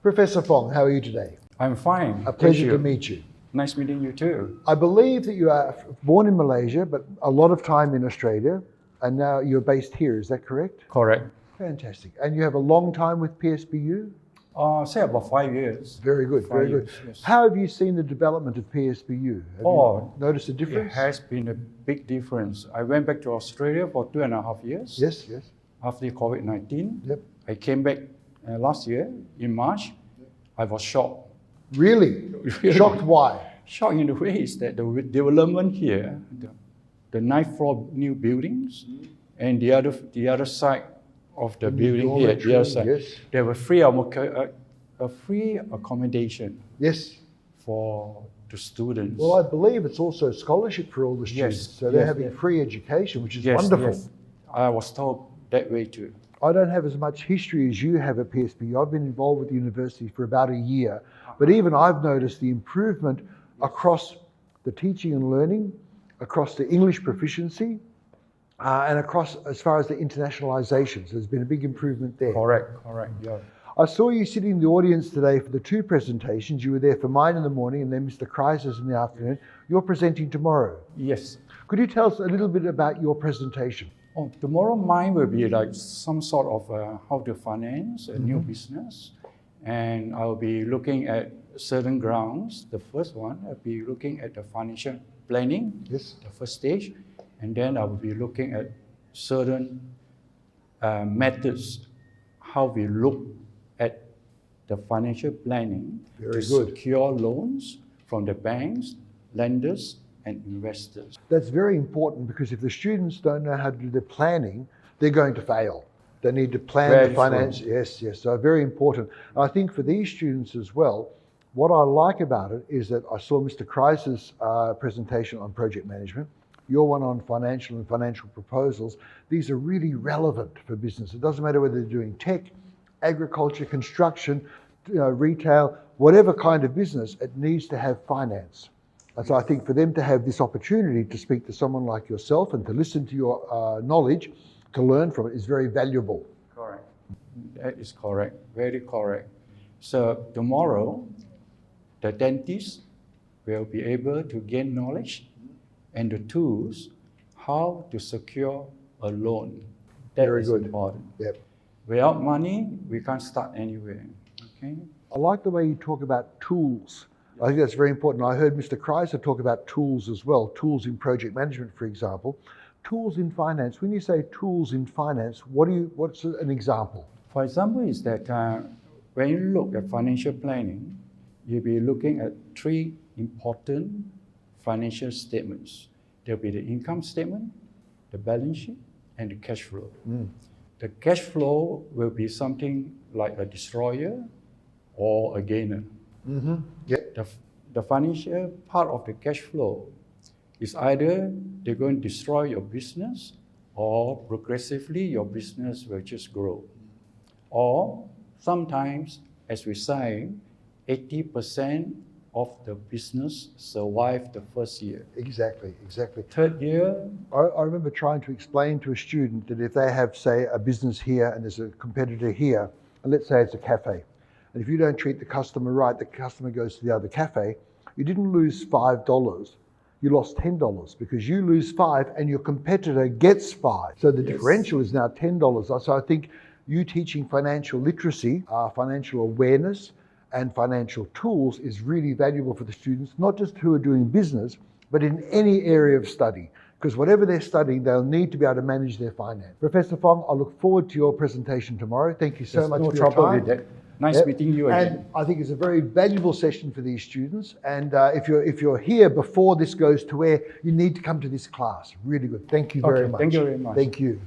Professor Foong, how are you today? I'm fine. A pleasure to meet you. Nice meeting you too. I believe that you are born in Malaysia, but a lot of time in Australia, and now you're based here, is that correct? Correct. Fantastic. And you have a long time with PSBU? Say about 5 years. Very good, very good. Yes. How have you seen the development of PSBU? Have you noticed a difference? It has been a big difference. I went back to Australia for 2.5 years. Yes. After COVID-19. Yep. I came back last year in March. I was shocked. Really? Shocked why? Shocked in the way is that the development here, the 9th floor new buildings, and the other side of the building here, the other side, yes. there were free accommodation. Yes. For the students. Well, I believe it's also a scholarship for all the students. Yes. So they're having free education, which is Yes, wonderful. yes. I was told that way too. I don't have as much history as you have at PSBU. I've been involved with the university for about a year. But even I've noticed the improvement across the teaching and learning, across the English proficiency, and across as far as the internationalization. So there's been a big improvement there. Correct, yeah. I saw you sitting in the audience today for the two presentations. You were there for mine in the morning and then Mr. Kreiser's in the afternoon. You're presenting tomorrow. Yes. Could you tell us a little bit about your presentation? Oh, tomorrow mine will be like some sort of how to finance a new business. And I'll be looking at certain grounds. The first one, I'll be looking at the financial planning, Yes. the first stage. And then I will be looking at certain methods, how we look at the financial planning to secure loans from the banks, lenders, and investors. That's very important because if the students don't know how to do their planning, they're going to fail. They need to plan the finance. Yes. So very important. And I think for these students as well, what I like about it is that I saw Mr. Kreiser's presentation on project management, your one on financial and financial proposals. These are really relevant for business. It doesn't matter whether they're doing tech, agriculture, construction, retail, whatever kind of business, it needs to have finance. And so I think for them to have this opportunity to speak to someone like yourself and to listen to your knowledge, to learn from it is very valuable. Correct. That is correct. Very correct. So tomorrow, the dentist will be able to gain knowledge and the tools how to secure a loan. That is important. Yep. Without money, we can't start anywhere. Okay. I like the way you talk about tools. I think that's very important. I heard Mr. Kreiser talk about tools as well, tools in project management, for example. Tools in finance. When you say tools in finance, what's an example? For example, is that when you look at financial planning, you'll be looking at 3 important financial statements. There'll be the income statement, the balance sheet, and the cash flow. The cash flow will be something like a destroyer or a gainer. The financial part of the cash flow is either they're going to destroy your business or progressively your business will just grow. Or sometimes, as we say, 80% of the business survive the first year. Exactly. Third year? I remember trying to explain to a student that if they have, say, a business here and there's a competitor here, and let's say it's a cafe, and if you don't treat the customer right, the customer goes to the other cafe, you didn't lose $5, you lost $10 because you lose 5 and your competitor gets 5. So the differential is now $10. So I think you teaching financial literacy, financial awareness, and financial tools is really valuable for the students, not just who are doing business, but in any area of study. Because whatever they're studying, they'll need to be able to manage their finance. Professor Foong, I look forward to your presentation tomorrow. Thank you so much for your time. With that. Nice meeting you again. And I think it's a very valuable session for these students. And if you're here before this goes to air, you need to come to this class. Really good. Thank you very much. Thank you very much. Thank you.